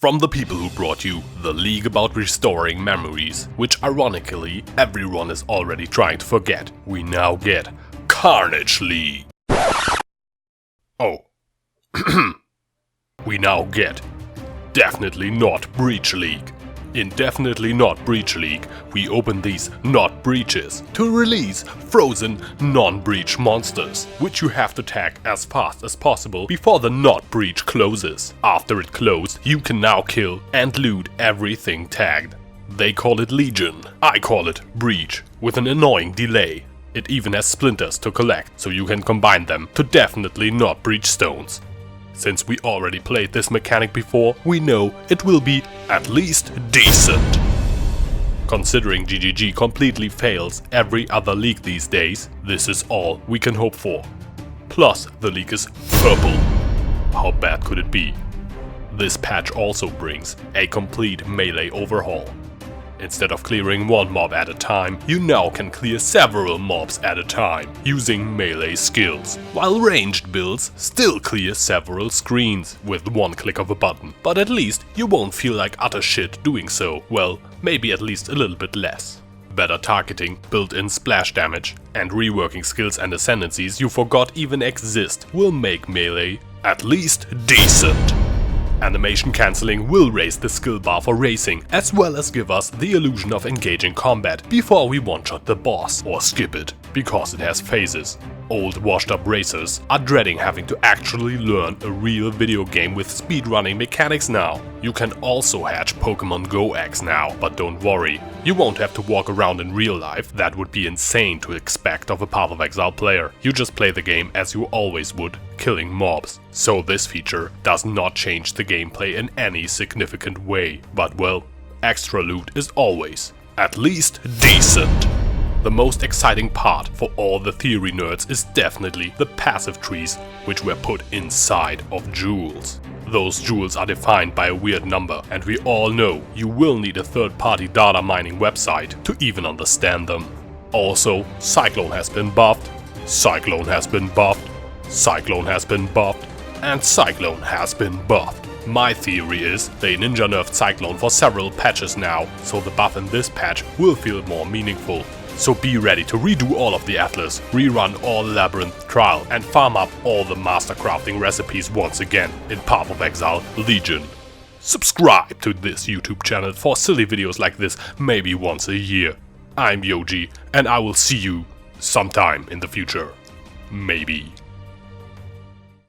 From the people who brought you the league about restoring memories, which ironically everyone is already trying to forget, we now get Carnage League. Oh. We now get Definitely Not Breach League. In Definitely Not Breach League, we open these not breaches to release frozen non-breach monsters, which you have to tag as fast as possible before the not breach closes. After it closed, you can now kill and loot everything tagged. They call it Legion, I call it Breach, with an annoying delay. It even has splinters to collect, so you can combine them to Definitely Not Breach stones. Since we already played this mechanic before, we know it will be at least decent. Considering GGG completely fails every other league these days, this is all we can hope for. Plus, the league is purple. How bad could it be? This patch also brings a complete melee overhaul. Instead of clearing one mob at a time, you now can clear several mobs at a time, using melee skills, while ranged builds still clear several screens with one click of a button. But at least you won't feel like utter shit doing so, well, maybe at least a little bit less. Better targeting, built-in splash damage, and reworking skills and ascendancies you forgot even exist will make melee at least decent. Animation cancelling will raise the skill bar for racing, as well as give us the illusion of engaging combat before we one-shot the boss or skip it, because it has phases. Old washed-up racers are dreading having to actually learn a real video game with speedrunning mechanics now. You can also hatch Pokemon Go eggs now, but don't worry, you won't have to walk around in real life. That would be insane to expect of a Path of Exile player. You just play the game as you always would, killing mobs. So this feature does not change the gameplay in any significant way, but well, extra loot is always at least decent. The most exciting part for all the theory nerds is definitely the passive trees, which were put inside of jewels. Those jewels are defined by a weird number, and we all know you will need a third-party data mining website to even understand them. Also, Cyclone has been buffed, Cyclone has been buffed, Cyclone has been buffed, and Cyclone has been buffed. My theory is they ninja nerfed Cyclone for several patches now, so the buff in this patch will feel more meaningful. So be ready to redo all of the Atlas, rerun all Labyrinth Trial, and farm up all the master crafting recipes once again in Path of Exile Legion. Subscribe to this YouTube channel for silly videos like this maybe once a year. I'm Yoji, and I will see you sometime in the future. Maybe.